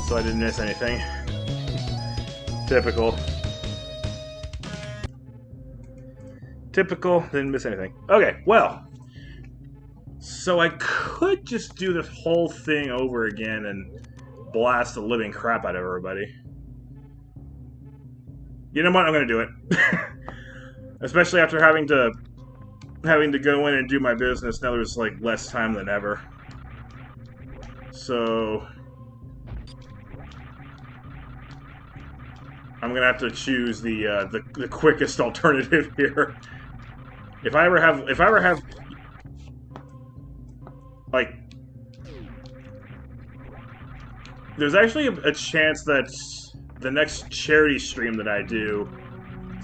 so I didn't miss anything. Typical. Typical, didn't miss anything. Okay, well. So I could just do this whole thing over again and blast the living crap out of everybody. You know what? I'm gonna do it. Especially after having to go in and do my business. Now there's like less time than ever. So I'm gonna have to choose the quickest alternative here. If I ever have like, there's actually a chance that the next charity stream that I do,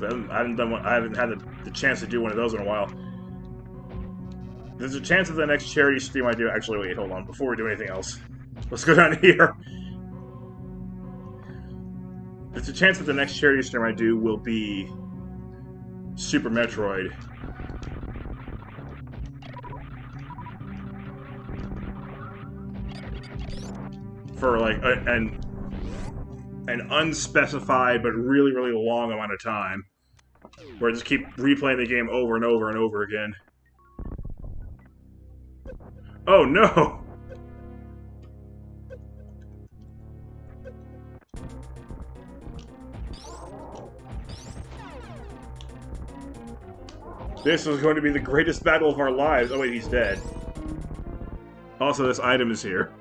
I haven't had the chance to do one of those in a while. There's a chance that the next charity stream I do, actually, wait, hold on, before we do anything else, let's go down here. There's a chance that the next charity stream I do will be Super Metroid. For like an unspecified but really, really long amount of time, where I just keep replaying the game over and over and over again. Oh no! This is going to be the greatest battle of our lives. Oh wait, he's dead. Also, this item is here.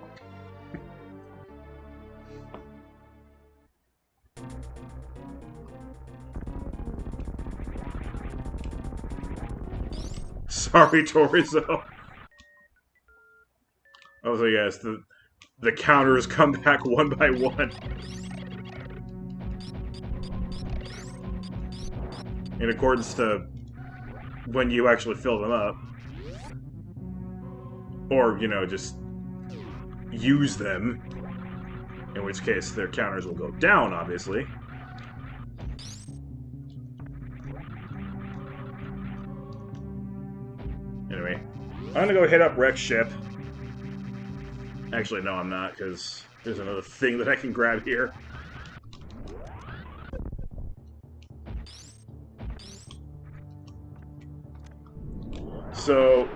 Sorry, Torizo. Oh, so yes, the counters come back one by one. In accordance to when you actually fill them up. Or, you know, just use them. In which case, their counters will go down, obviously. Anyway, I'm gonna go hit up Wreck Ship. Actually, no, I'm not, because there's another thing that I can grab here. So,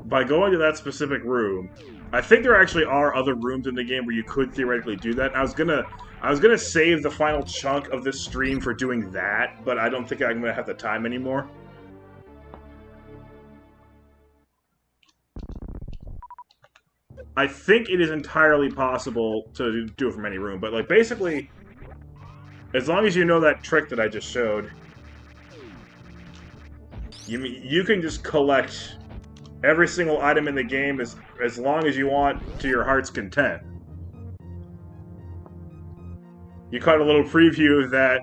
by going to that specific room, I think there actually are other rooms in the game where you could theoretically do that. I was gonna save the final chunk of this stream for doing that, but I don't think I'm gonna have the time anymore. I think it is entirely possible to do it from any room, but like basically, as long as you know that trick that I just showed, you can just collect every single item in the game as long as you want to your heart's content. You caught a little preview of that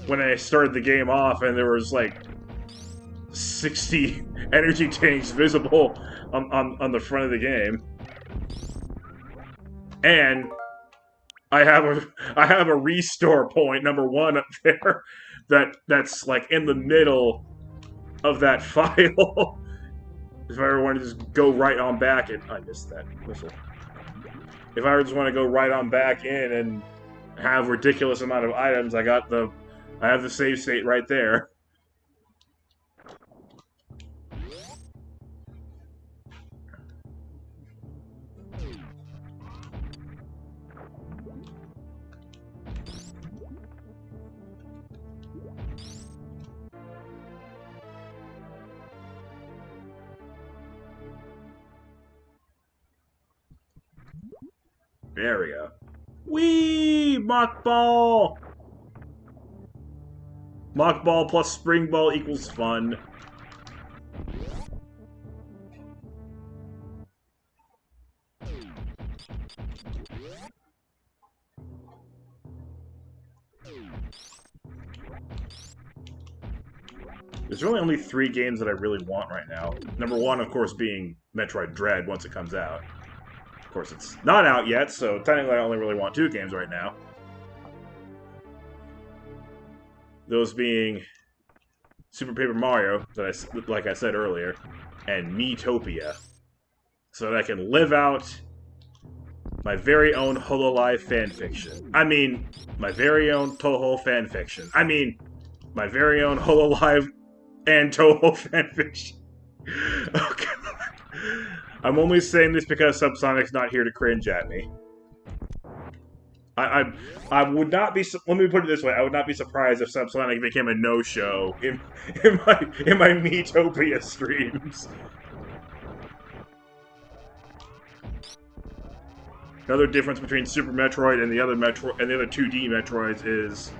when I started the game off, and there was like 60 energy tanks visible on the front of the game. And I have a restore point #1 up there that's like in the middle of that file. If I ever want to just go right on back and I missed that whistle. If I ever just want to go right on back in and have ridiculous amount of items, I have the save state right there. There we go. Whee! Mock Ball! Mock Ball plus Spring Ball equals fun. There's really only 3 games that I really want right now. #1, of course, being Metroid Dread once it comes out. Of course, it's not out yet, so technically I only really want 2 games right now. Those being Super Paper Mario, like I said earlier, and Miitopia. So that I can live out My very own Hololive fanfiction. I mean, my very own Toho fanfiction. I mean, my very own Hololive and Toho fanfiction. Okay. I'm only saying this because Subsonic's not here to cringe at me. I would not be. Let me put it this way: I would not be surprised if Subsonic became a no-show in my Metopia streams. Another difference between Super Metroid and the other 2D Metroids is,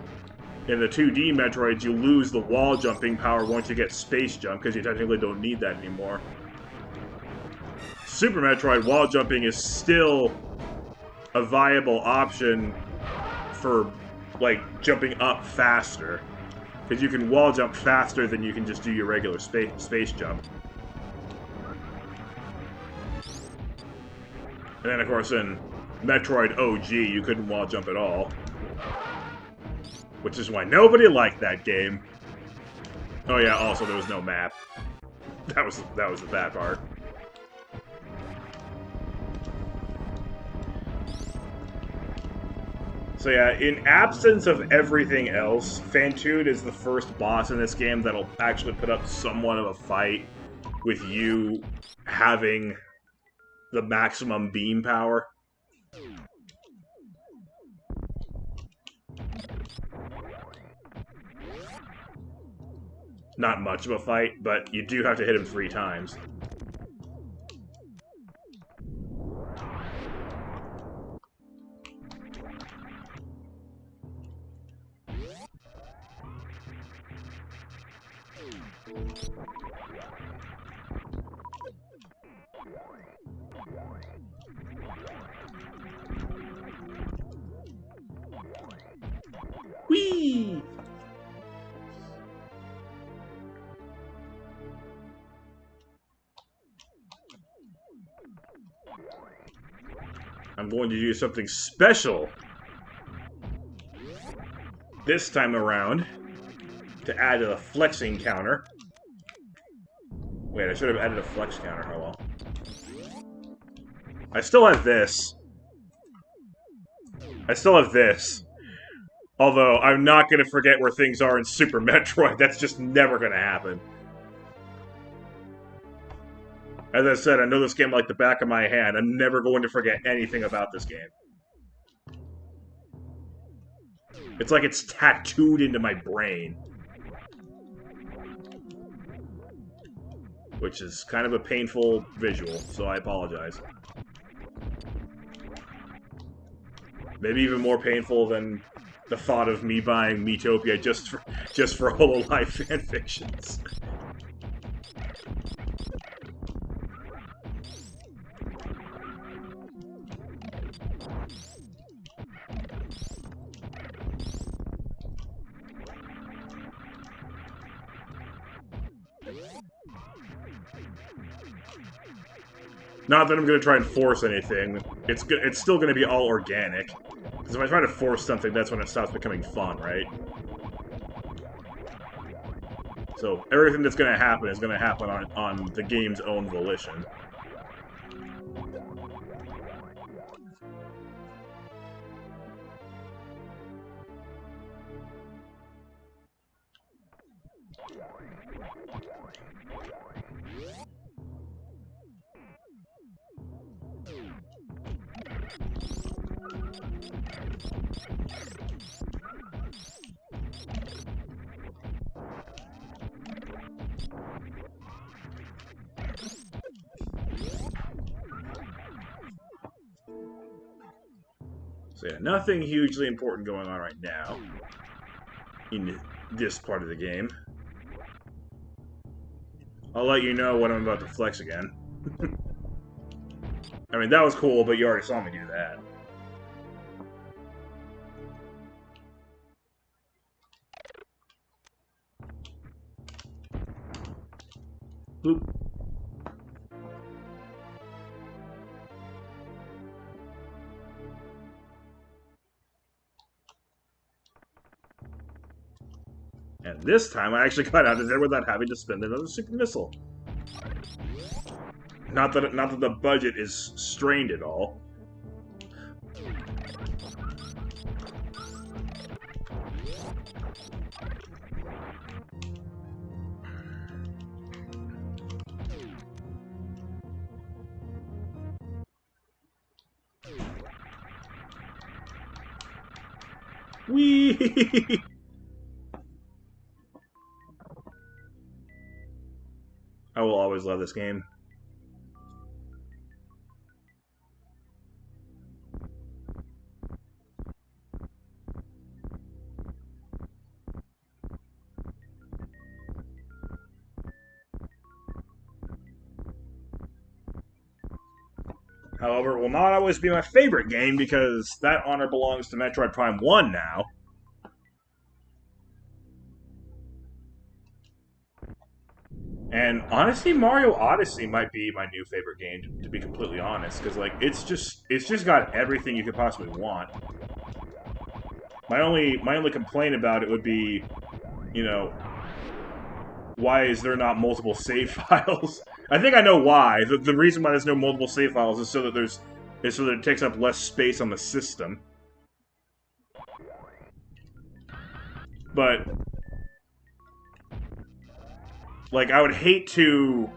in the 2D Metroids, you lose the wall jumping power once you get space jump because you technically don't need that anymore. Super Metroid wall jumping is still a viable option for, like, jumping up faster. Because you can wall jump faster than you can just do your regular space jump. And then, of course, in Metroid OG, you couldn't wall jump at all. Which is why nobody liked that game. Oh yeah, also there was no map. That was the bad part. So yeah, in absence of everything else, Fantude is the first boss in this game that'll actually put up somewhat of a fight with you having the maximum beam power. Not much of a fight, but you do have to hit him 3 times. Whee! I'm going to do something special this time around to add to the flexing counter. Wait, I should have added a flex counter. Oh well. I still have this. Although, I'm not going to forget where things are in Super Metroid. That's just never going to happen. As I said, I know this game like the back of my hand. I'm never going to forget anything about this game. It's like it's tattooed into my brain. Which is kind of a painful visual, so I apologize. Maybe even more painful than the thought of me buying Metopia just for Hololive fanfictions. Not that I'm going to try and force anything. It's still going to be all organic. Because if I try to force something, that's when it stops becoming fun, right? So, everything that's going to happen is going to happen on the game's own volition. So yeah, nothing hugely important going on right now in this part of the game. I'll let you know when I'm about to flex again. I mean, that was cool, but you already saw me do that. Bloop. And this time, I actually got out of there without having to spend another super missile. Not that the budget is strained at all. Whee! I will always love this game. However, it will not always be my favorite game because that honor belongs to Metroid Prime 1 now. And honestly, Mario Odyssey might be my new favorite game, to be completely honest, because like it's just got everything you could possibly want. My only complaint about it would be, you know, why is there not multiple save files? I think I know why. The reason why there's no multiple save files is so that it takes up less space on the system. But like I would hate to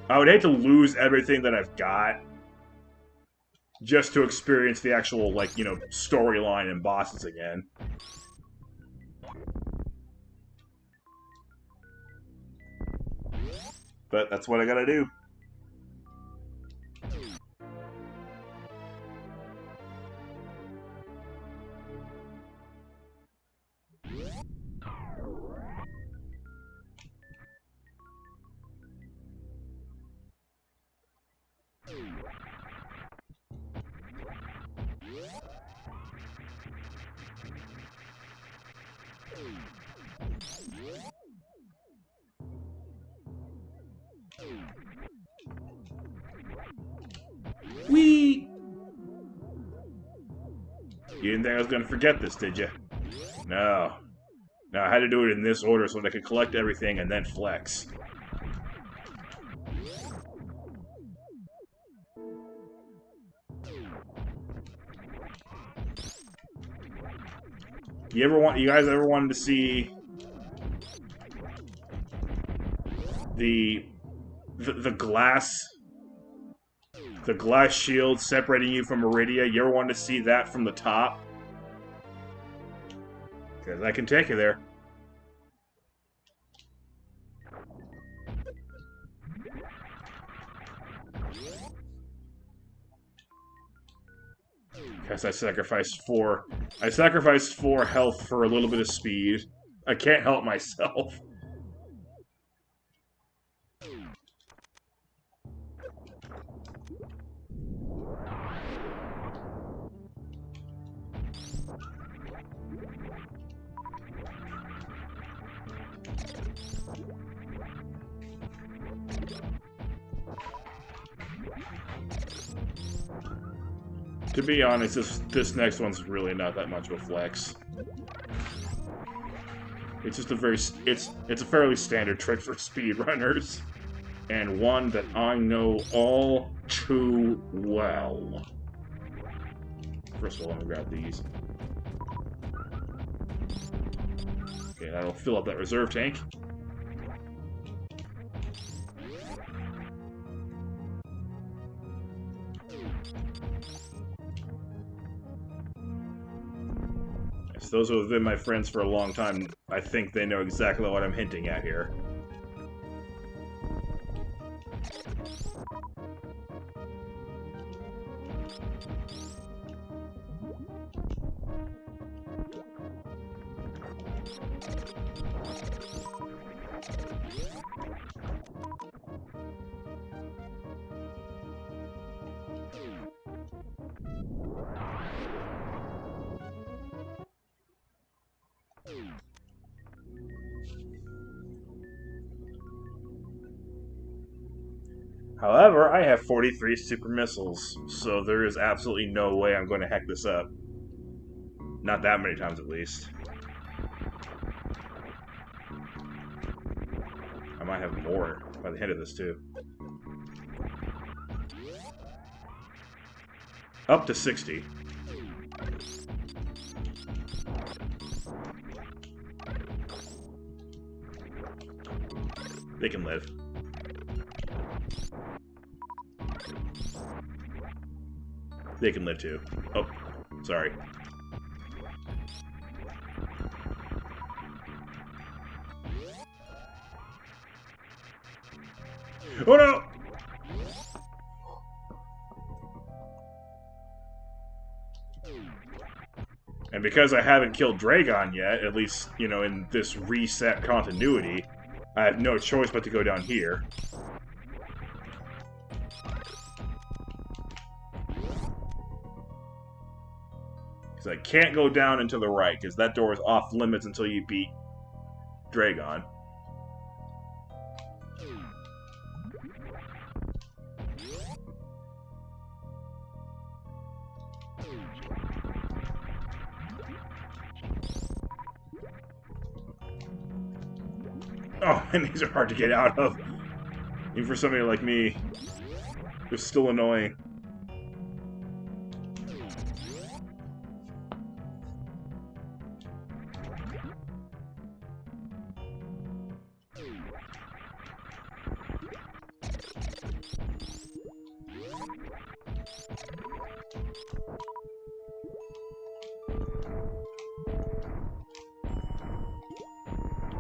lose everything that I've got just to experience the actual, like, you know, storyline and bosses again. But that's what I gotta do. Whee! You didn't think I was gonna forget this, did you? No. No, I had to do it in this order so that I could collect everything and then flex. You guys ever wanted to see the glass shield separating you from Meridia? You ever wanted to see that from the top? Because I can take you there. Because I sacrificed 4 health for a little bit of speed. I can't help myself. To be honest, this next one's really not that much of a flex. It's just it's a fairly standard trick for speedrunners, and one that I know all too well. First of all, I'm gonna grab these. Okay, that'll fill up that reserve tank. Those who have been my friends for a long time, I think they know exactly what I'm hinting at here. However, I have 43 super missiles, so there is absolutely no way I'm going to heck this up. Not that many times, at least. I might have more by the end of this, too. Up to 60. They can live. They can live too. Oh, sorry. Oh no! And because I haven't killed Dragon yet, at least, you know, in this reset continuity, I have no choice but to go down here. Because I can't go down and to the right, because that door is off limits until you beat Dragon. Oh, and these are hard to get out of. Even for somebody like me, they're still annoying.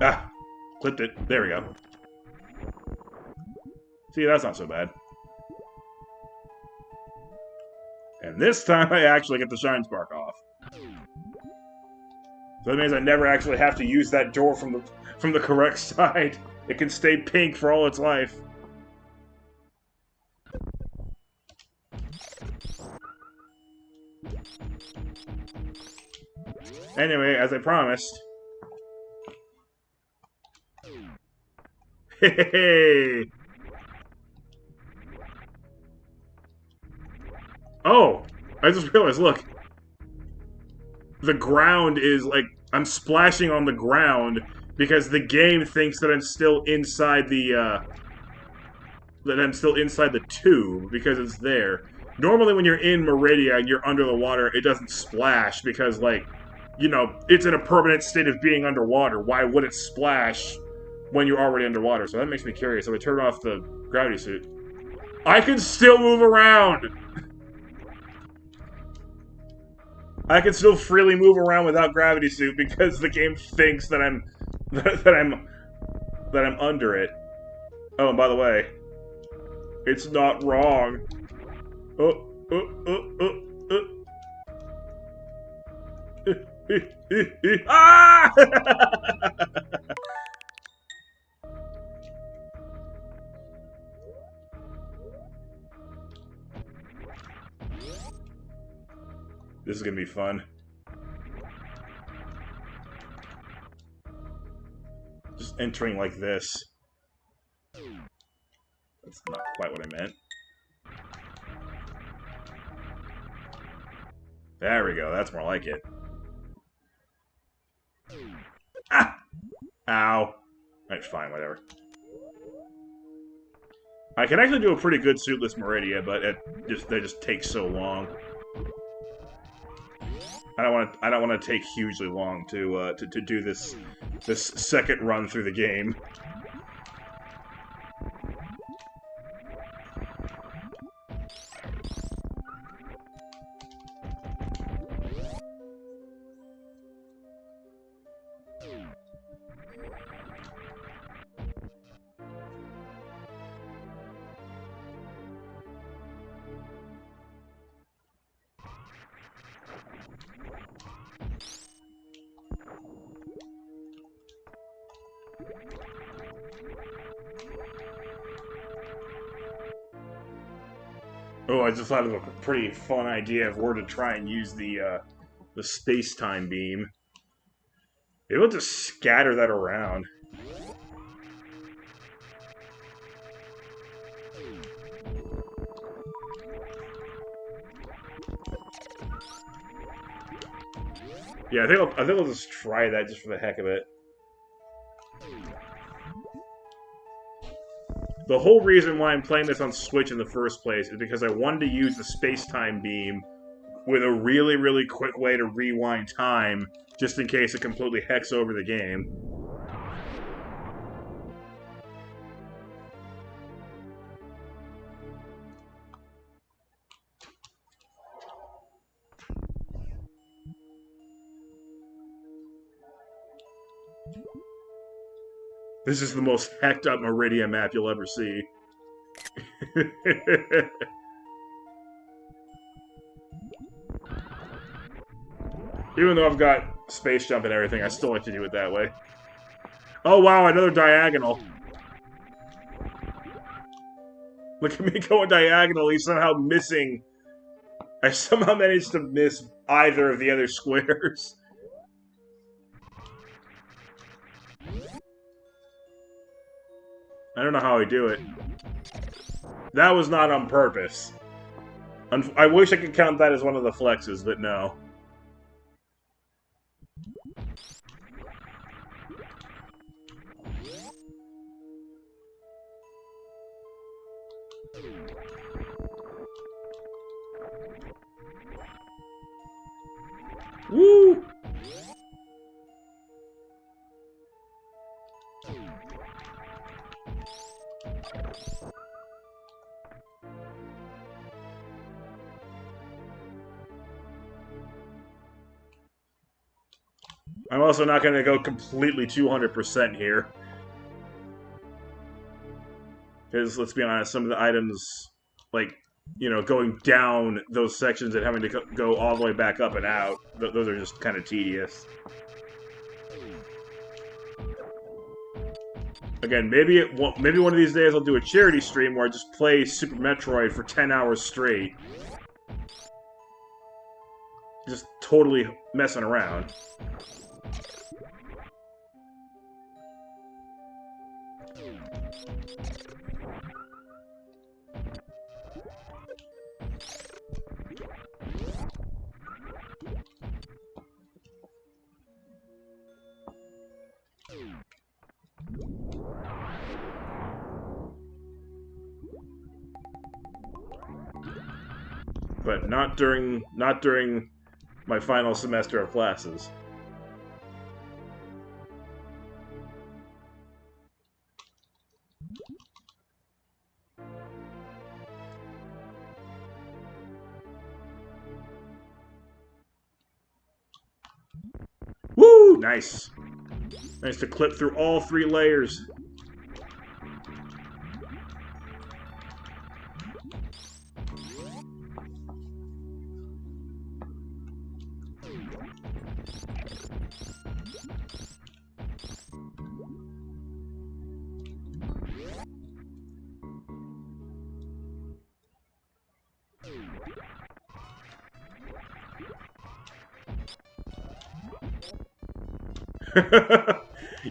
Ah, clipped it. There we go. See, that's not so bad. And this time I actually get the Shine Spark off. So that means I never actually have to use that door from the correct side. It can stay pink for all its life. Anyway, as I promised. Hey! Oh! I just realized, look. The ground is, like, I'm splashing on the ground because the game thinks that I'm still inside the, tube because it's there. Normally when you're in Meridia and you're under the water, it doesn't splash because, like, you know, it's in a permanent state of being underwater. Why would it splash when you're already underwater? So that makes me curious. So I turn off the gravity suit. I can still move around! I can still freely move around without gravity suit because the game thinks that I'm under it. Oh, and by the way, it's not wrong. Ah! This is gonna be fun. Just entering like this. That's not quite what I meant. There we go, that's more like it. Ah! Ow. Alright, fine, whatever. I can actually do a pretty good suitless Meridia, but they just take so long. I don't want to take hugely long to do this second run through the game. Oh, I just thought of a pretty fun idea of where to try and use the space-time beam. Maybe we'll just scatter that around. Yeah, I think I'll just try that just for the heck of it. The whole reason why I'm playing this on Switch in the first place is because I wanted to use the space-time beam with a really, really quick way to rewind time, just in case it completely hecks over the game. This is the most hecked up Meridia map you'll ever see. Even though I've got space jump and everything, I still like to do it that way. Oh wow, another diagonal. Look at me going diagonally, somehow missing. I somehow managed to miss either of the other squares. I don't know how I do it. That was not on purpose. I wish I could count that as one of the flexes, but no. Woo! I'm also not going to go completely 200% here. Because, let's be honest, some of the items, like, you know, going down those sections and having to go all the way back up and out, those are just kind of tedious. Again, maybe one of these days I'll do a charity stream where I just play Super Metroid for 10 hours straight. Just totally messing around. But not during my final semester of classes. Woo! Nice. Nice to clip through all 3 layers.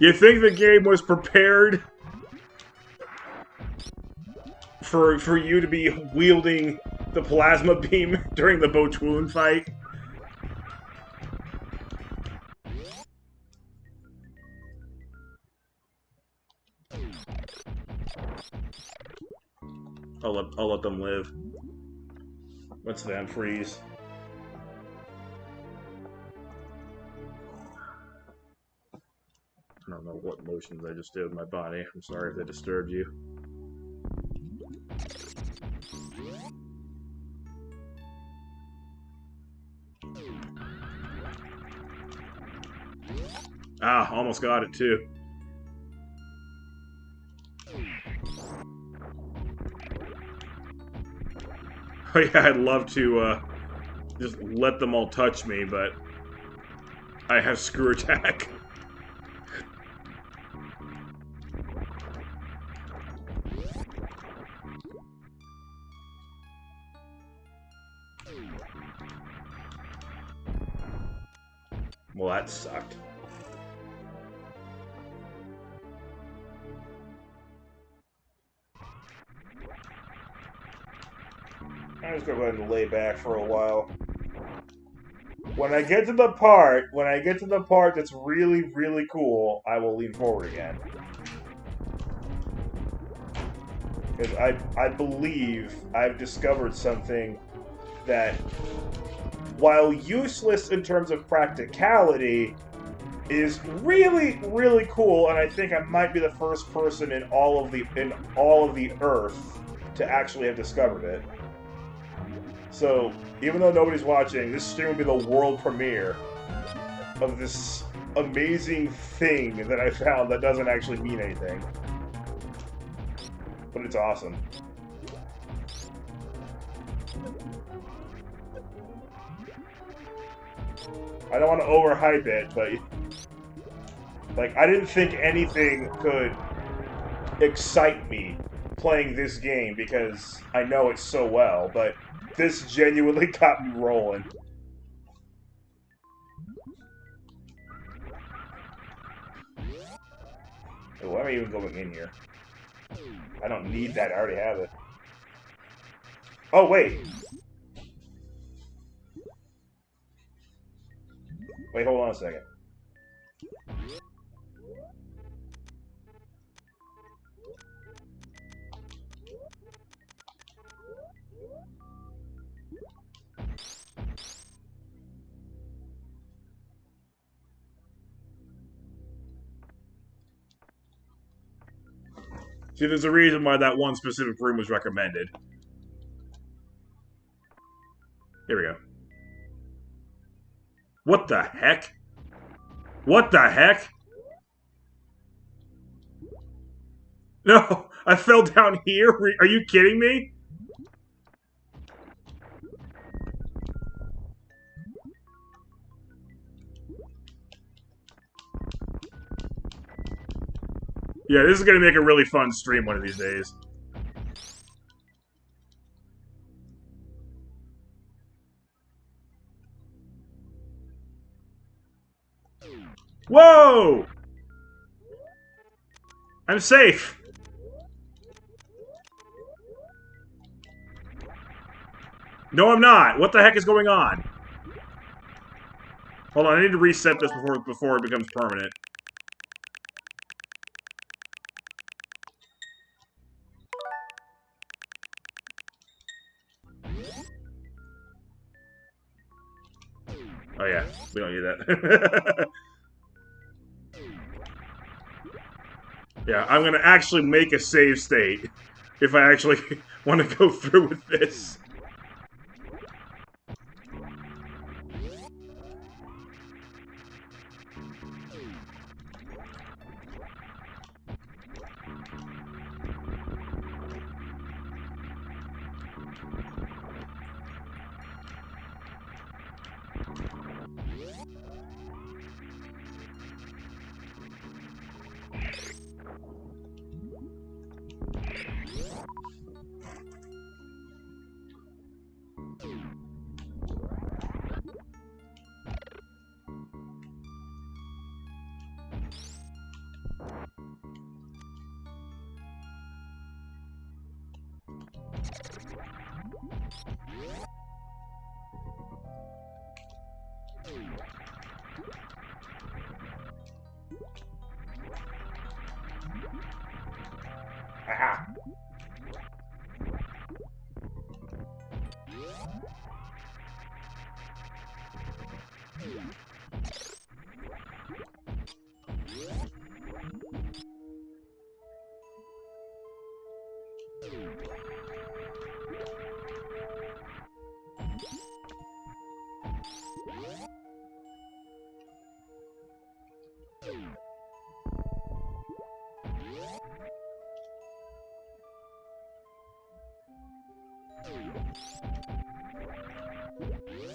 You think the game was prepared for you to be wielding the plasma beam during the Botoon fight? I'll let them live. Let's then freeze. I don't know what motions I just did with my body. I'm sorry if they disturbed you. Ah, almost got it too. Oh yeah, I'd love to just let them all touch me, but I have screw attack. Well, that sucked. I'm just gonna go ahead and lay back for a while. When I get to the part that's really, really cool, I will lean forward again. Because I believe I've discovered something that, while useless in terms of practicality, is really, really cool, and I think I might be the first person in all of the Earth to actually have discovered it. So, even though nobody's watching, this stream will be the world premiere of this amazing thing that I found that doesn't actually mean anything. But it's awesome. I don't want to overhype it, but like I didn't think anything could excite me playing this game because I know it so well, but this genuinely got me rolling. Oh, why am I even going in here? I don't need that, I already have it. Oh, wait. Wait, hold on a second. See, there's a reason why that one specific room was recommended. Here we go. What the heck? What the heck? No, I fell down here? Are you kidding me? Yeah, this is gonna make a really fun stream one of these days. Whoa! I'm safe! No, I'm not! What the heck is going on? Hold on, I need to reset this before it becomes permanent. Oh yeah, we don't need that. Yeah, I'm gonna actually make a save state if I actually want to go through with this. Aha.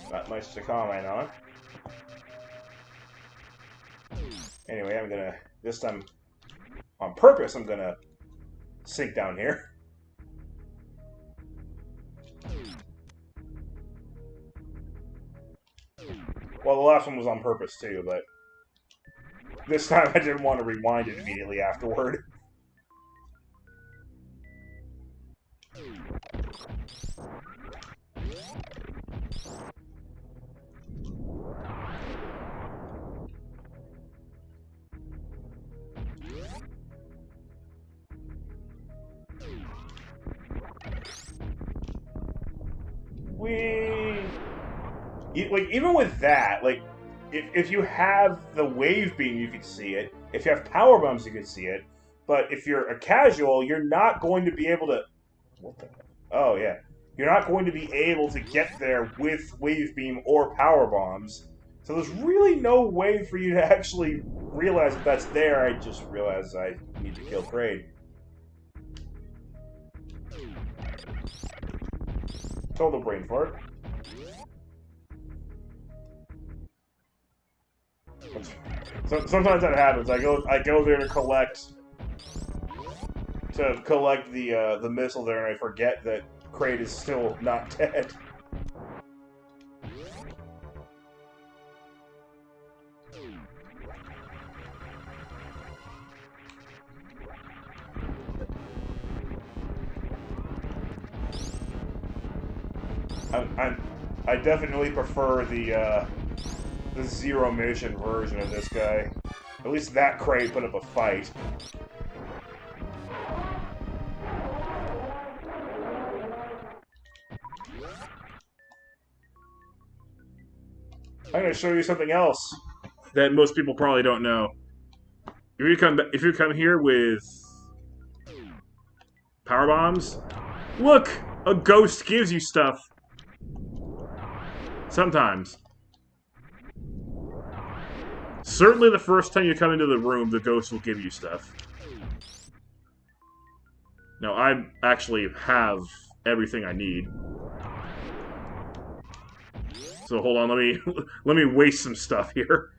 Not much to comment on. Anyway, I'm gonna, this time, on purpose, I'm gonna sink down here. Well, the last one was on purpose too, but this time I didn't want to rewind it immediately afterward. Like, even with that, like, if you have the wave beam, you could see it. If you have power bombs, you could see it. But if you're a casual, you're not going to be able to... What the... Oh, yeah. You're not going to be able to get there with wave beam or power bombs. So there's really no way for you to actually realize that that's there. I just realized I need to kill Kraid. Total brain fart. So sometimes that happens. I go there to collect the missile there, and I forget that Kraid is still not dead. I definitely prefer the zero mission version of this guy. At least that Kraid put up a fight. I'm going to show you something else that most people probably don't know. If you come here with power bombs, look, a ghost gives you stuff. Sometimes. Certainly the first time you come into the room, the ghost will give you stuff. Now, I actually have everything I need. So hold on, let me waste some stuff here.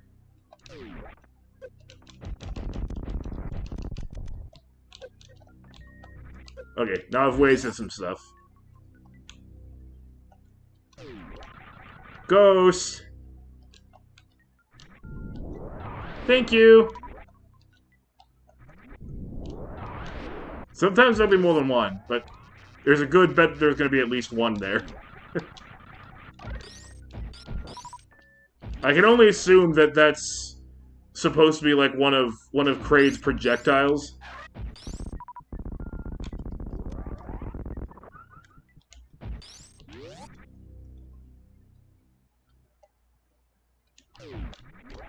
Okay, now I've wasted some stuff. Ghost! Thank you! Sometimes there'll be more than one, but there's a good bet there's going to be at least one there. I can only assume that that's supposed to be like one of Kraid's projectiles.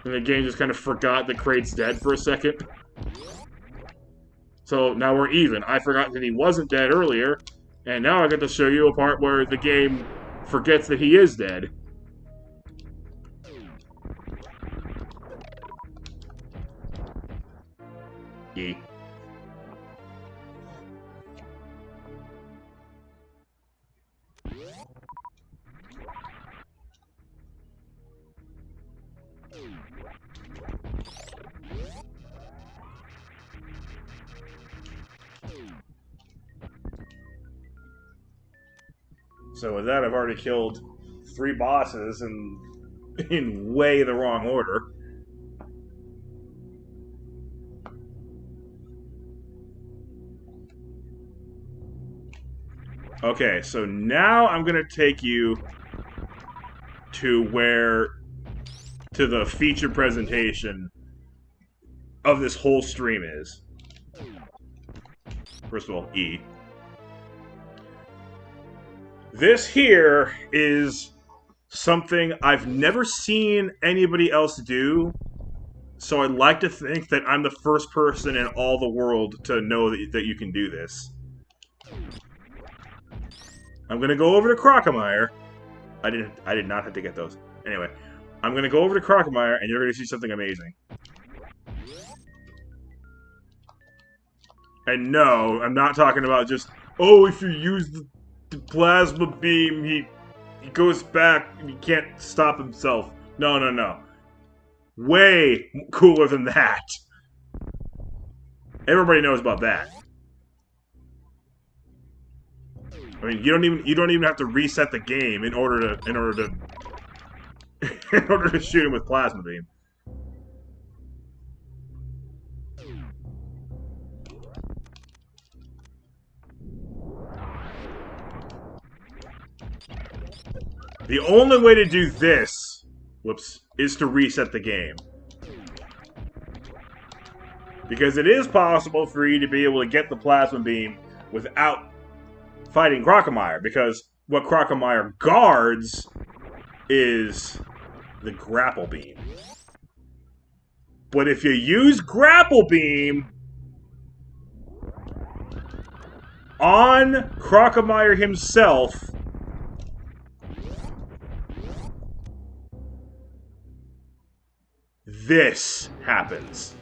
And the game just kind of forgot that Kraid's dead for a second. So now we're even. I forgot that he wasn't dead earlier, and now I get to show you a part where the game forgets that he is dead. E. So with that, I've already killed 3 bosses in way the wrong order. Okay, so now I'm gonna take you to the feature presentation of this whole stream is. First of all, E. This here is something I've never seen anybody else do, so I'd like to think that I'm the first person in all the world to know that you can do this. I'm gonna go over to Crocomire. I did not have to get those. Anyway, I'm gonna go over to Crocomire, and you're gonna see something amazing. And no, I'm not talking about just, oh, if you use the plasma beam, he goes back and he can't stop himself. No, no, no. Way cooler than that. Everybody knows about that. I mean, you don't even have to reset the game in order to in order to shoot him with plasma beam. The only way to do this, whoops, is to reset the game. Because it is possible for you to be able to get the plasma beam without fighting Crocomire, because what Crocomire guards is the grapple beam. But if you use grapple beam on Crocomire himself, this happens.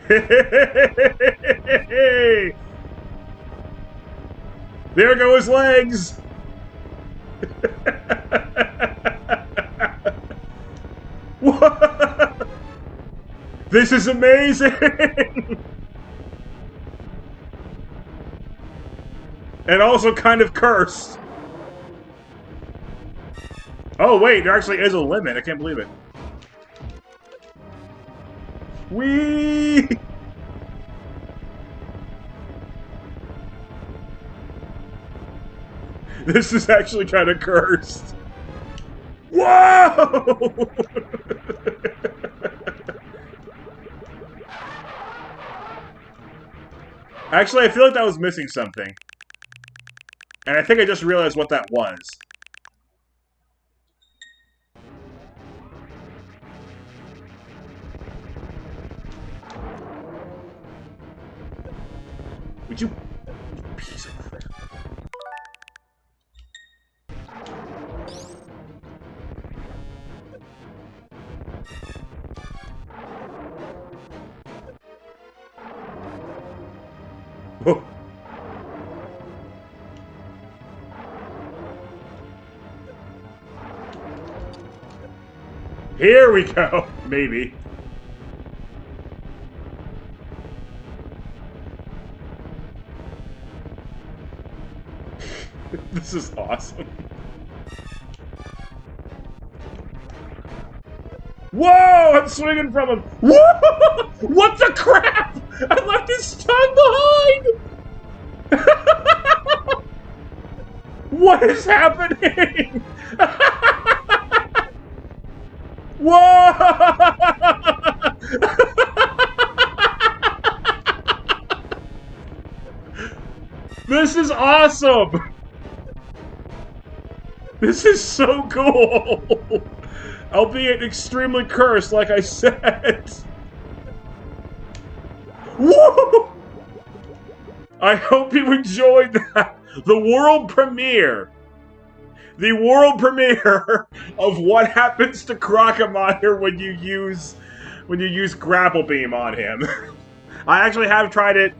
There go his legs! What? This is amazing! And also kind of cursed. Oh wait, there actually is a limit. I can't believe it. Whee! This is actually kind of cursed. Whoa! Actually, I feel like that was missing something. And I think I just realized what that was. Would you... piece of crap. Whoa. Here we go! Maybe. This is awesome. Whoa! I'm swinging from him! Whoa! What the crap? I left his tongue behind! What is happening? Whoa! This is awesome! This is so cool! Albeit extremely cursed, like I said. Woo! I hope you enjoyed that. The world premiere. The world premiere of what happens to Crocomire when you use grapple beam on him. I actually have tried it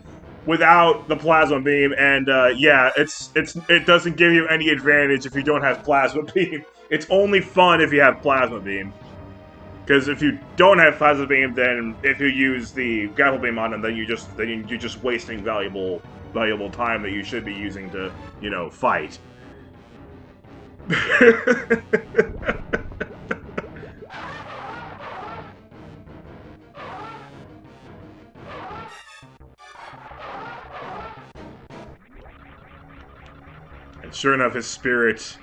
without the plasma beam, and yeah, it doesn't give you any advantage if you don't have plasma beam. It's only fun if you have plasma beam. Because if you don't have plasma beam, then if you use the grapple beam on him, then you're just wasting valuable time that you should be using to, you know, fight. And sure enough, his spirit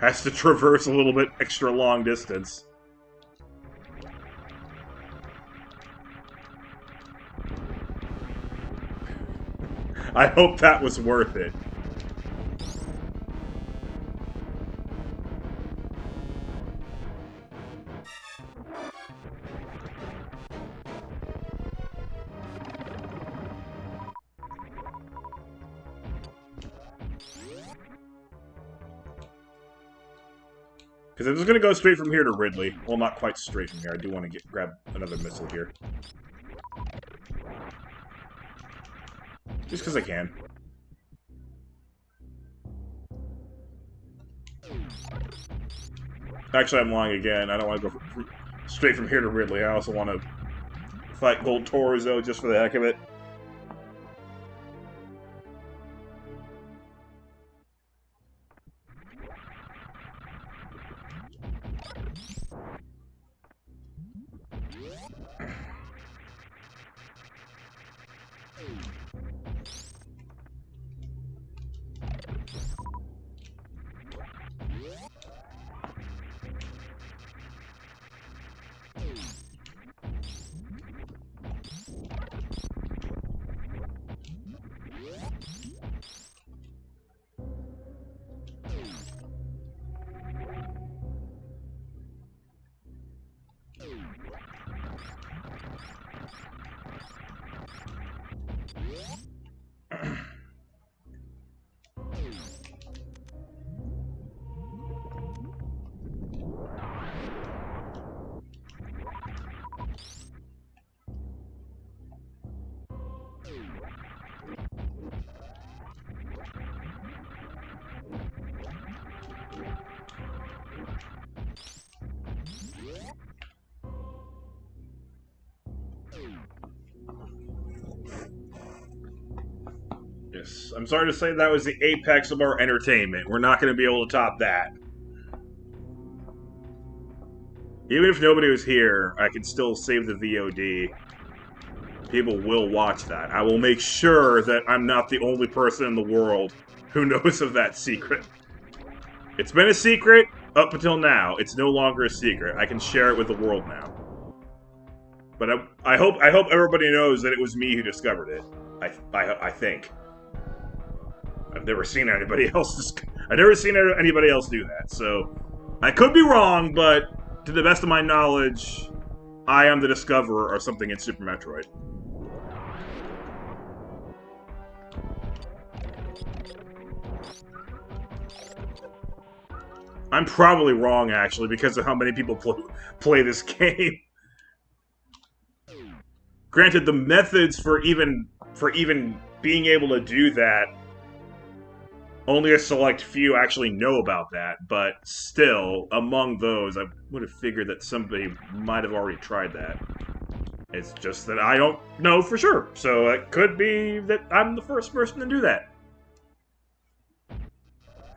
has to traverse a little bit extra long distance. I hope that was worth it. Because I'm just going to go straight from here to Ridley. Well, not quite straight from here. I do want to grab another missile here. Just because I can. Actually, I'm lying again. I don't want to go straight from here to Ridley. I also want to fight Gold Torzo just for the heck of it. glorious. I'm sorry to say that was the apex of our entertainment. We're not going to be able to top that. Even if nobody was here, I can still save the VOD. People will watch that. I will make sure that I'm not the only person in the world who knows of that secret. It's been a secret up until now. It's no longer a secret. I can share it with the world now. But I hope everybody knows that it was me who discovered it. I think. I've never seen anybody else. I've never seen anybody else do that. So I could be wrong, but to the best of my knowledge, I am the discoverer of something in Super Metroid. I'm probably wrong, actually, because of how many people play this game. Granted, the methods for even being able to do that, only a select few actually know about that, but still, among those, I would have figured that somebody might have already tried that. It's just that I don't know for sure, so it could be that I'm the first person to do that.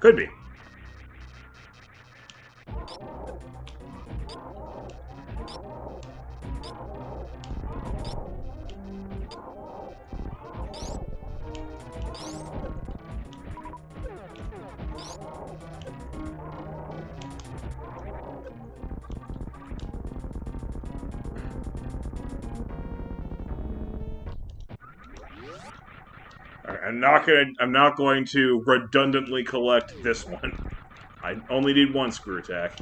Could be. I'm not going to redundantly collect this one. I only need one screw attack.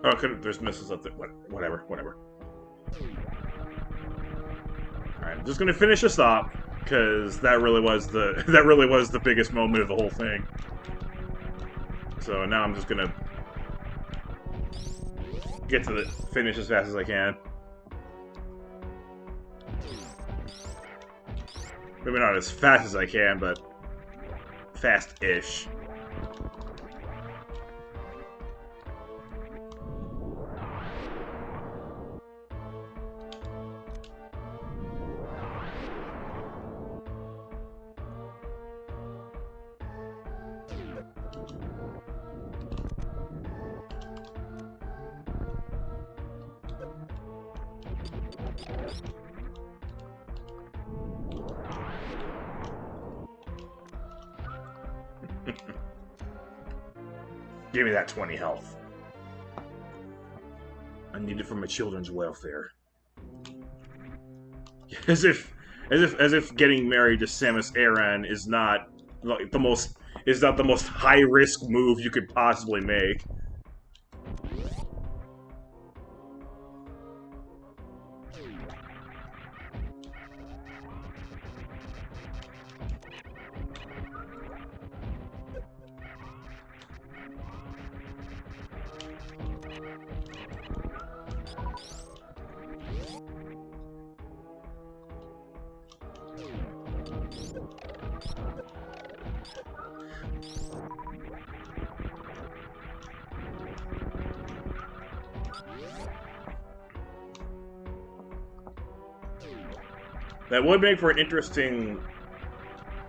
Oh, there's missiles up there. Whatever. Alright, I'm just gonna finish this up, because that really was the biggest moment of the whole thing. So now I'm just gonna get to the finish as fast as I can. Maybe not as fast as I can, but fast-ish. Give me that 20 health. I need it for my children's welfare. As if getting married to Samus Aran is not like the most high risk move you could possibly make. That would make for an interesting,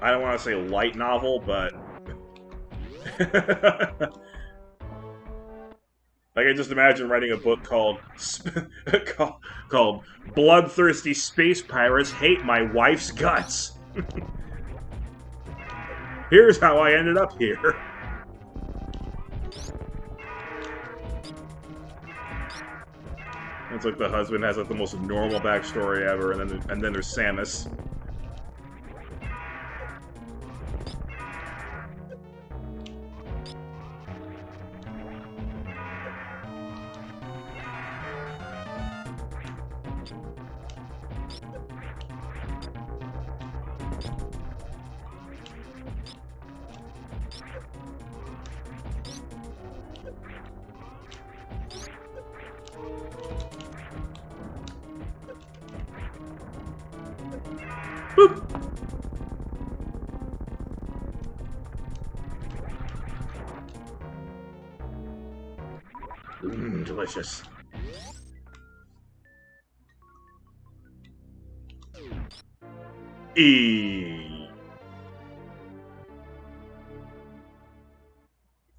I don't want to say light novel, but I can just imagine writing a book called Bloodthirsty Space Pirates Hate My Wife's Guts. Here's how I ended up here. It's like the husband has like the most normal backstory ever, and then there's Samus. Boop! Delicious. E.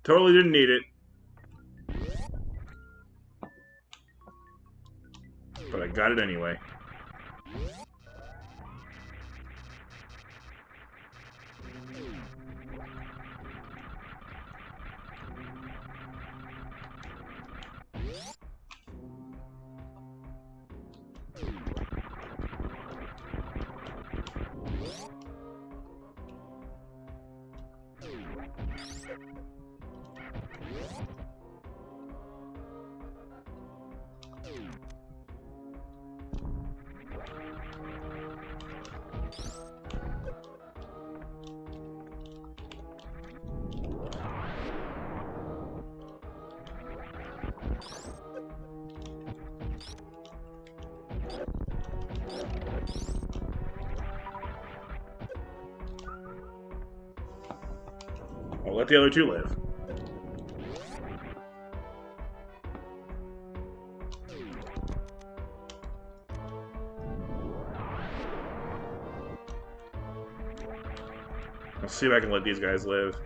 Totally didn't need it. But I got it anyway. I'll let the other two live. I'll see if I can let these guys live.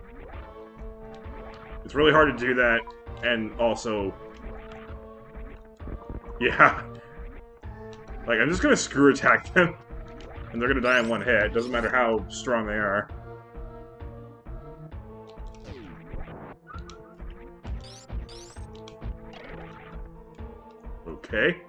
It's really hard to do that, and also... Yeah. Like, I'm just gonna screw attack them, and they're gonna die in one hit. Doesn't matter how strong they are. Okay.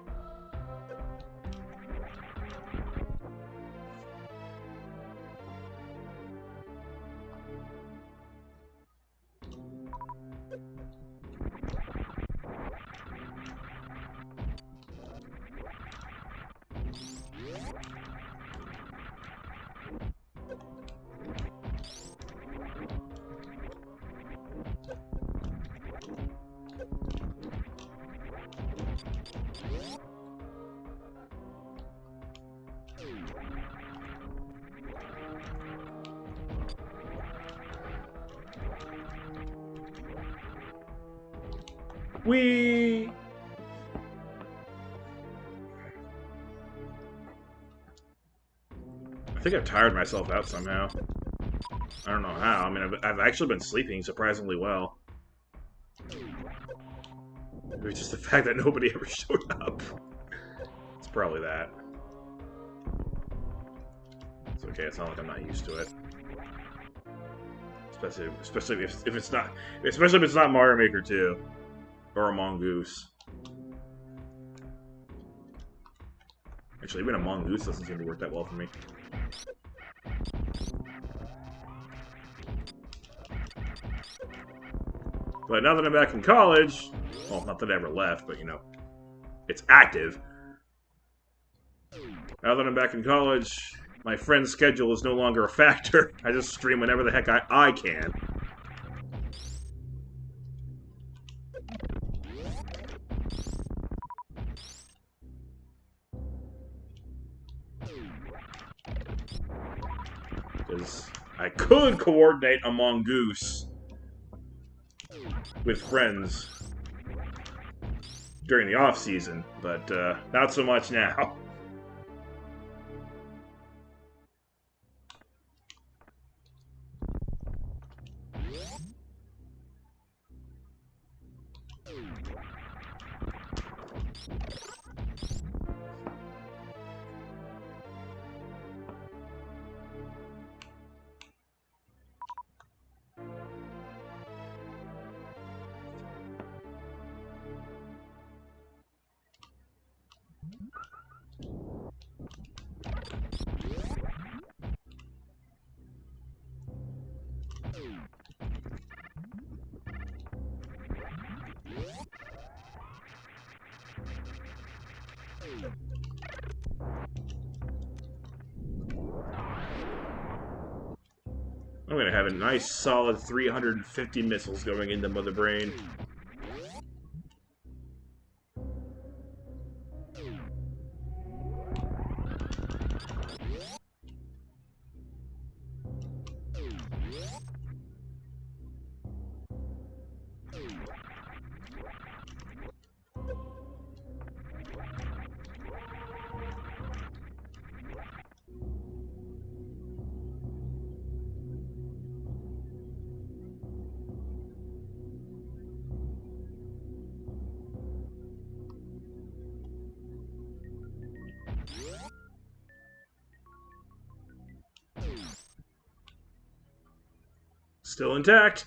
Whee! I think I've tired myself out somehow. I don't know how. I mean, I've actually been sleeping surprisingly well. Maybe just the fact that nobody ever showed up. It's probably that. It's okay. It's not like I'm not used to it. Especially if it's not, especially if it's not Mario Maker 2 or a Mongoose. Actually, even a Mongoose doesn't seem to work that well for me. But now that I'm back in college, well, not that I ever left, but you know, it's active. Now that I'm back in college, my friend's schedule is no longer a factor. I just stream whenever the heck I can. Because I could coordinate a Mongoose with friends during the off-season, but not so much now. I'm gonna have a nice solid 350 missiles going into Mother Brain. Still intact.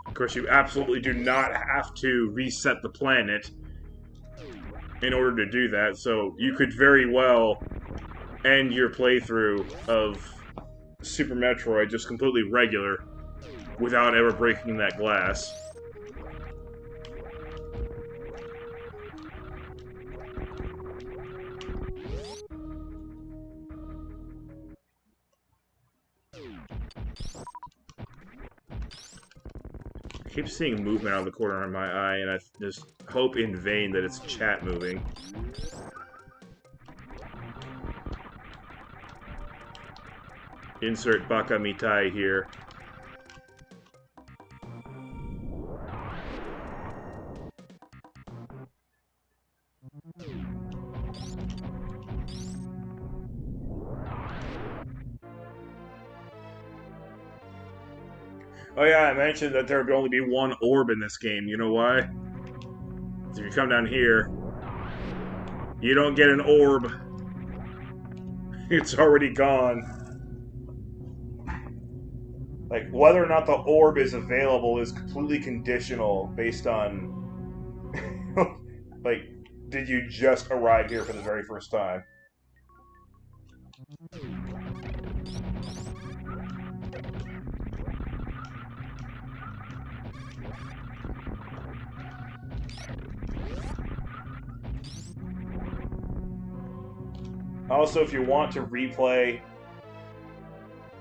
Of course, you absolutely do not have to reset the planet in order to do that, so you could very well end your playthrough of Super Metroid just completely regular without ever breaking that glass. I keep seeing movement out of the corner of my eye, and I just hope in vain that it's chat moving. Insert Baka Mitai here. Oh yeah, I mentioned that there would only be one orb in this game. You know why? If you come down here, you don't get an orb. It's already gone. Like, whether or not the orb is available is completely conditional based on... like, did you just arrive here for the very first time? Also, if you want to replay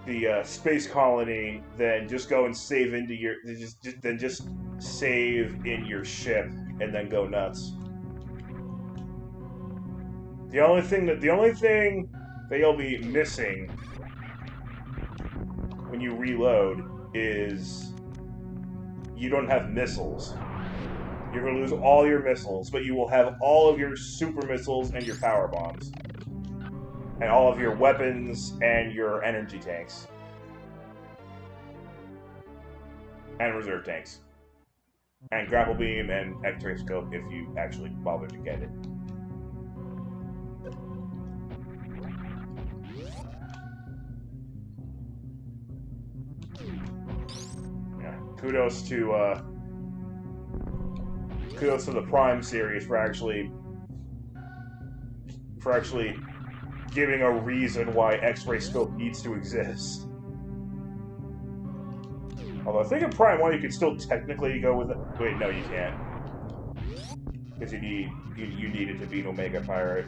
the space colony, then just go and save into your just save in your ship and then go nuts. The only thing that you'll be missing when you reload is you don't have missiles. You're going to lose all your missiles, but you will have all of your super missiles and your power bombs. And all of your weapons and your energy tanks. And reserve tanks. And grapple beam and X-ray scope if you actually bother to get it. Yeah. Kudos to the Prime series for actually giving a reason why X-ray scope needs to exist. Although I think in Prime 1 you could still technically go with it. Wait, no, you can't. Because you need it to be an Omega Pirate.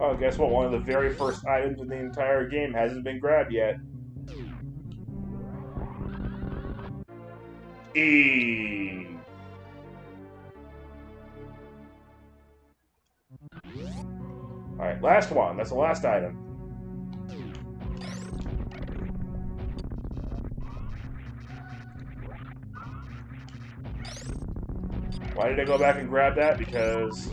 Oh, guess what? One of the very first items in the entire game hasn't been grabbed yet. E. Alright, last one. That's the last item. Why did I go back and grab that? Because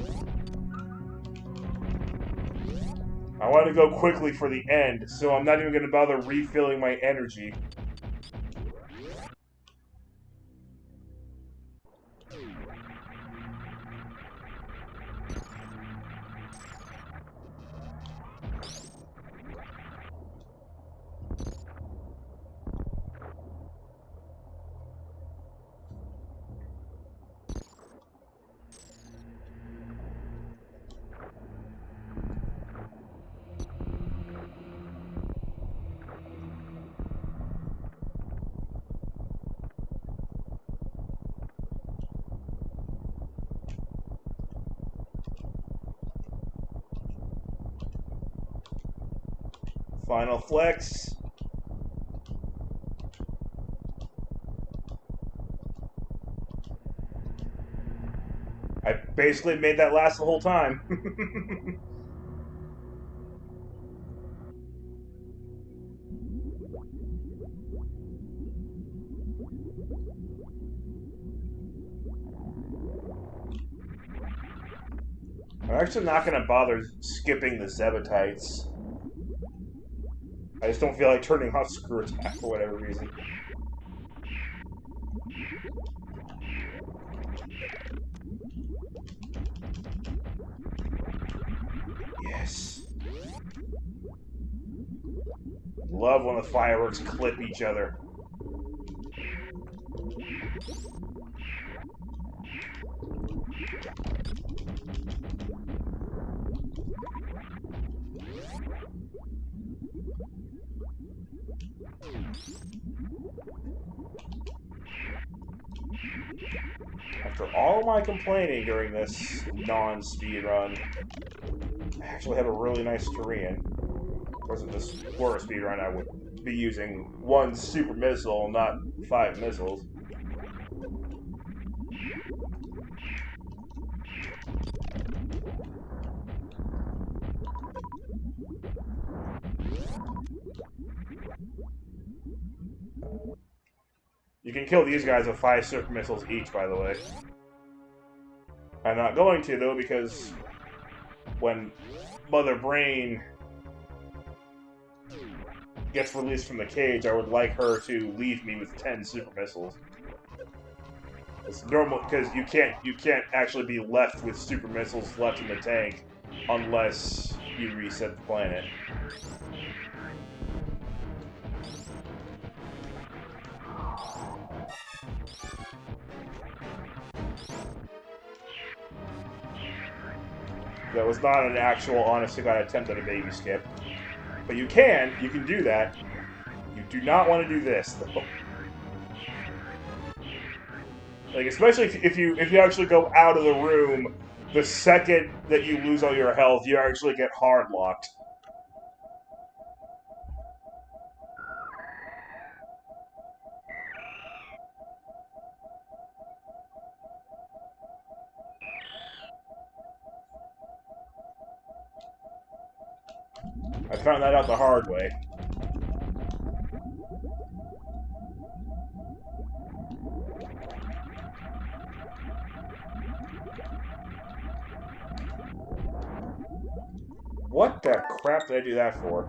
I want to go quickly for the end, so I'm not even going to bother refilling my energy. Final flex. I basically made that last the whole time. I'm actually not going to bother skipping the Zebatites. I just don't feel like turning off Screw Attack for whatever reason. Yes. Love when the fireworks clip each other. After all my complaining during this non-speed run, I actually have a really nice Korean. Of course, if this were a speed run, I would be using one super missile, not 5 missiles. You can kill these guys with 5 super missiles each, by the way. I'm not going to, though, because when Mother Brain gets released from the cage, I would like her to leave me with 10 super missiles. It's normal, because you can't actually be left with super missiles left in the tank unless you reset the planet. That was not an actual, honest-to-God attempt at a baby skip. But you can do that. You do not want to do this, though. Like, especially if you actually go out of the room, the second that you lose all your health, you actually get hard locked. I found that out the hard way. What the crap did I do that for?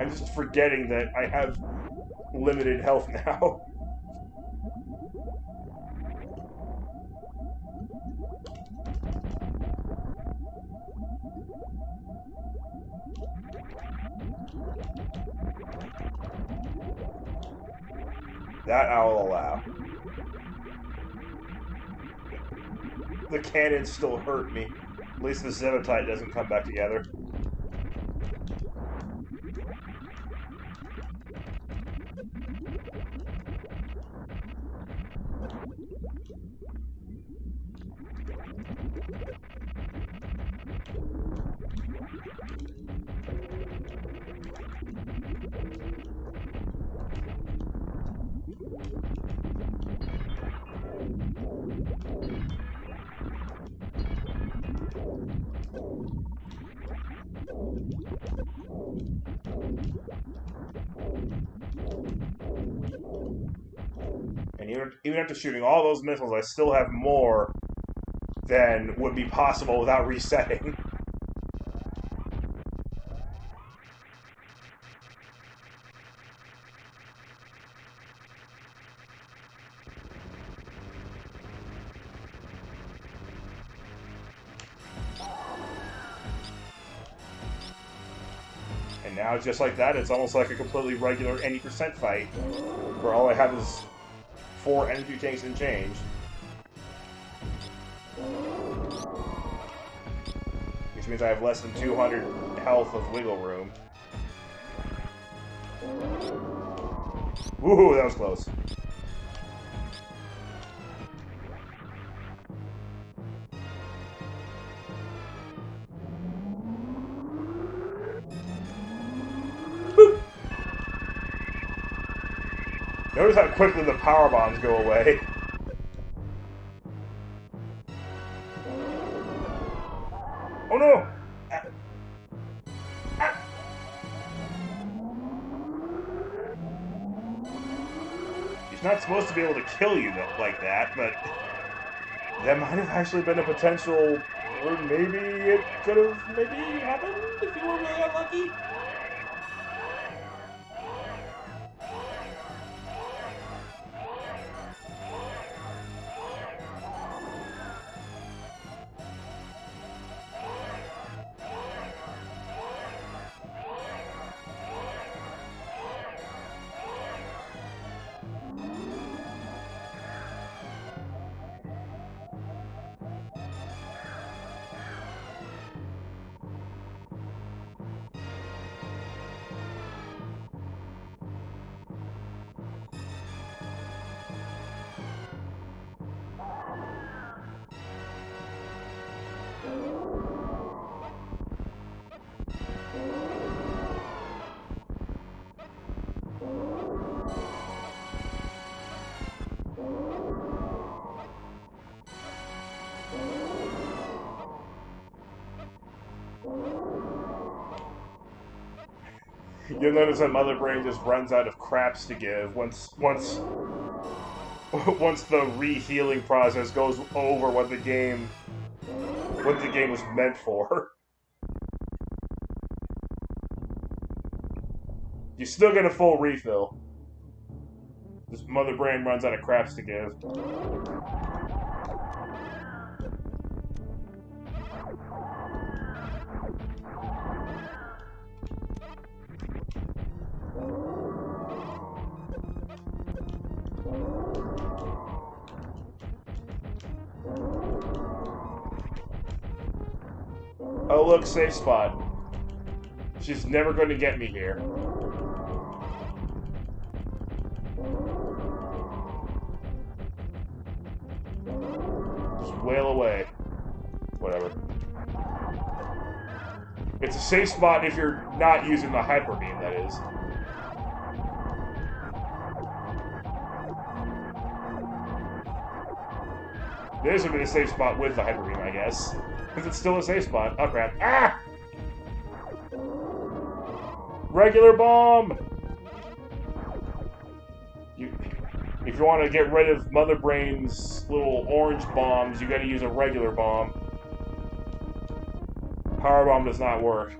I'm just forgetting that I have limited health now. That I'll allow. The cannons still hurt me. At least the Zebatite doesn't come back together. And even after shooting all those missiles, I still have more than would be possible without resetting. And now, just like that, it's almost like a completely regular any percent fight, where all I have is 4 energy tanks and change. Which means I have less than 200 health of wiggle room. Woohoo, that was close. Boop. Notice how quickly the power bombs go away. Oh no! He's not supposed to be able to kill you like that, but that might have actually been a potential Or maybe it could have maybe happened if you were really unlucky. You'll notice that Mother Brain just runs out of craps to give once the re-healing process goes over what the game was meant for. You still get a full refill. This Mother Brain runs out of craps to give. Oh look, safe spot. She's never going to get me here. Just wail away. Whatever. It's a safe spot if you're not using the Hyper Beam, that is. This would be a safe spot with the Hyper Beam, I guess. Because it's still a safe spot. Oh crap. Ah! Regular bomb! If you want to get rid of Mother Brain's little orange bombs, you gotta use a regular bomb. Power bomb does not work.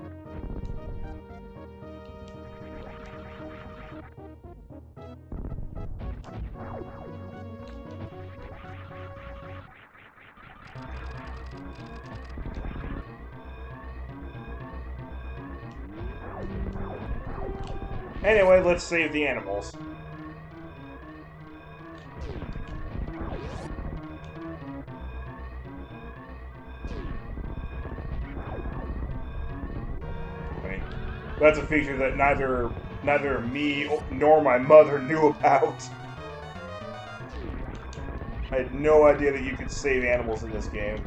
Anyway, let's save the animals. That's a feature that neither me nor my mother knew about. I had no idea that you could save animals in this game.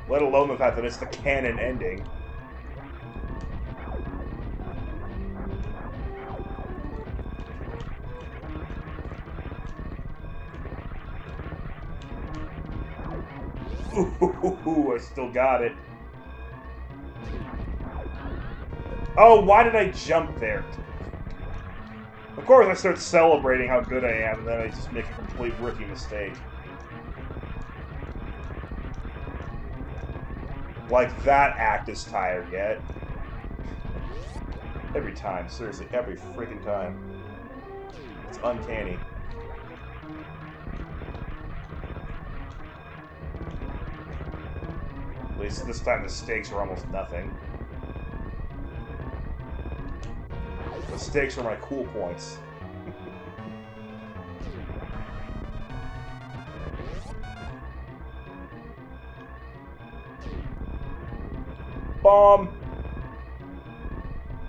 Let alone the fact that it's the canon ending. Ooh, I still got it. Oh, why did I jump there? Of course I start celebrating how good I am, and then I just make a complete rookie mistake. Like that act is tired yet. Every time, seriously, every freaking time. It's uncanny. At least this time the stakes are almost nothing. The stakes are my cool points. Bomb!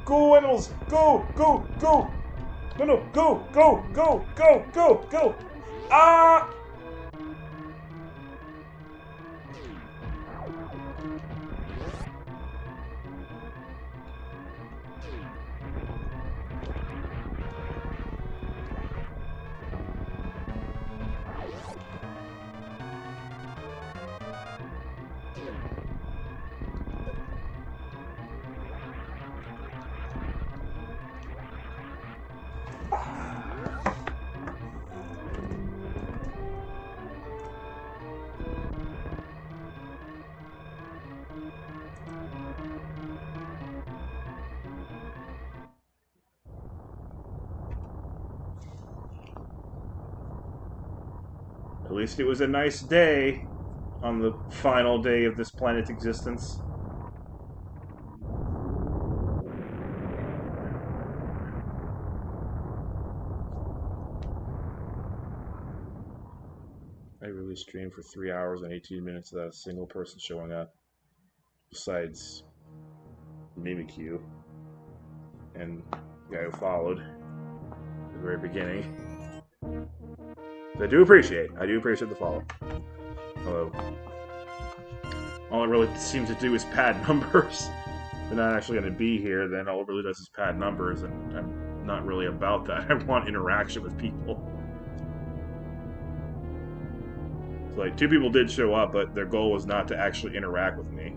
Go, animals! Go! Go! Go! No, no! Go! Go! Go! Go! Go! Go! Ah! At least it was a nice day on the final day of this planet's existence. I really streamed for 3 hours and 18 minutes without a single person showing up. Besides Mimikyu and the guy who followed at the very beginning. So I do appreciate the follow. Although all it really seems to do is pad numbers. They're not actually going to be here, then all it really does is pad numbers, and I'm not really about that. I want interaction with people. So, like, 2 people did show up, but their goal was not to actually interact with me.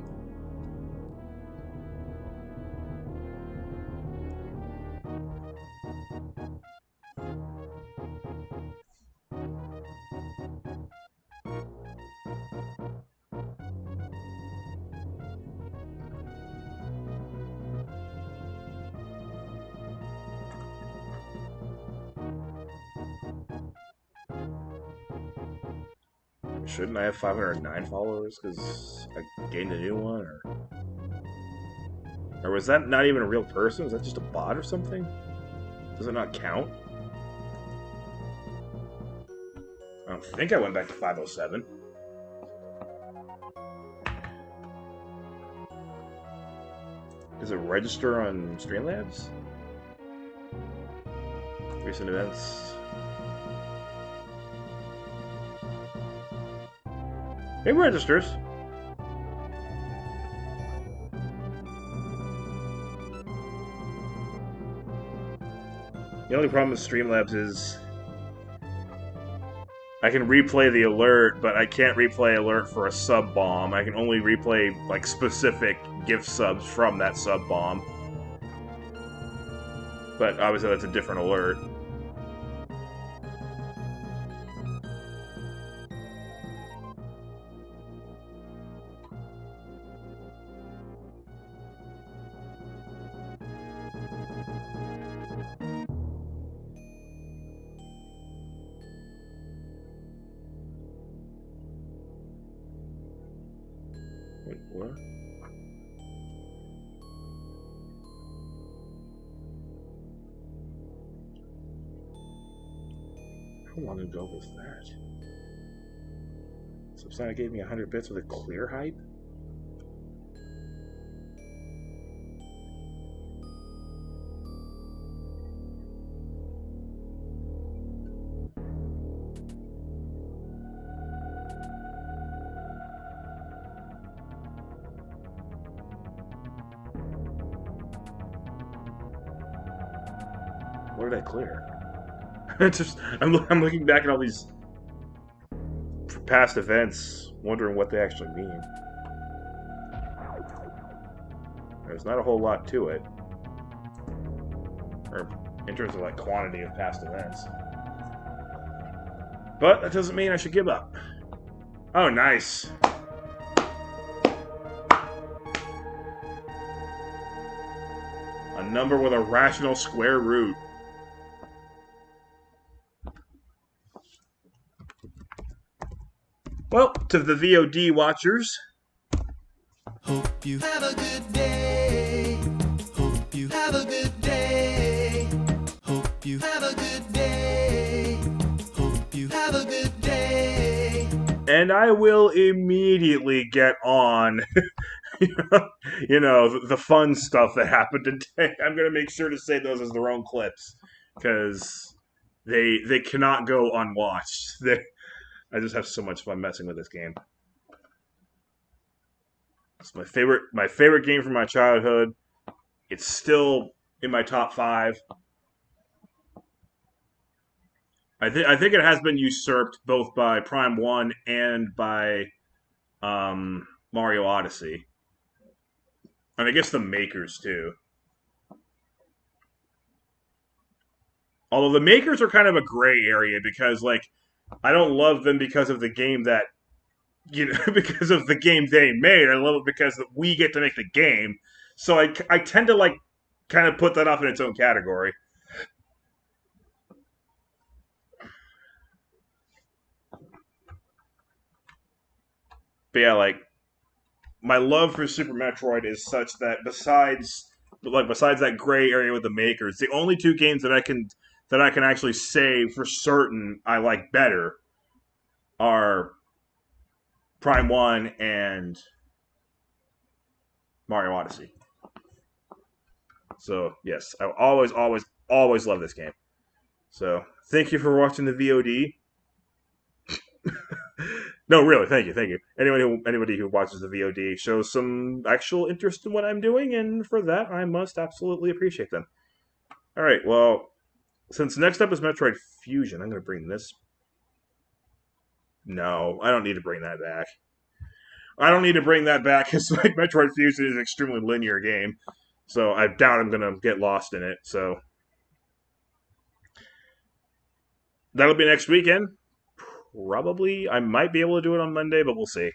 Shouldn't I have 509 followers because I gained a new one? Or was that not even a real person? Was that just a bot or something? Does it not count? I don't think I went back to 507. Does it register on Streamlabs? Recent events. It registers. The only problem with Streamlabs is I can replay the alert, but I can't replay alert for a sub bomb. I can only replay like specific gift subs from that sub bomb. But obviously that's a different alert. Wait, what? How long ago was that? Subsonic gave me 100 bits with a clear hype? What did I clear? I'm looking back at all these past events, wondering what they actually mean. There's not a whole lot to it, or in terms of like quantity of past events. But that doesn't mean I should give up. Oh, nice. A number with a rational square root. Well, to the VOD watchers, hope you have a good day. Hope you have a good day. Hope you have a good day. Hope you have a good day. And I will immediately get on, the fun stuff that happened today. I'm going to make sure to say those as their own clips, because they cannot go unwatched. I just have so much fun messing with this game. It's my favorite game from my childhood. It's still in my top 5. I think it has been usurped both by Prime 1 and by Mario Odyssey. And I guess the makers too. Although the makers are kind of a gray area because like I don't love them because of the game that because of the game they made. I love it because we get to make the game. So I tend to like kind of put that off in its own category. but yeah, like my love for Super Metroid is such that besides that gray area with the makers, the only two games that I can actually say for certain I like better are Prime One and Mario Odyssey. So yes, I always love this game. So thank you for watching the VOD. No, really, thank you. Anybody who watches the VOD shows some actual interest in what I'm doing, and for that, I must absolutely appreciate them. All right, well, since next up is Metroid Fusion, I'm going to bring this. No, I don't need to bring that back. I don't need to bring that back because like Metroid Fusion is an extremely linear game, so I doubt I'm going to get lost in it. So that'll be next weekend. Probably, I might be able to do it on Monday, but we'll see.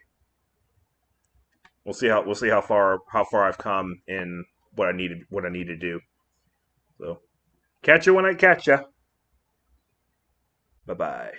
We'll see how far I've come in what I need to do. So catch you when I catch you. Bye bye.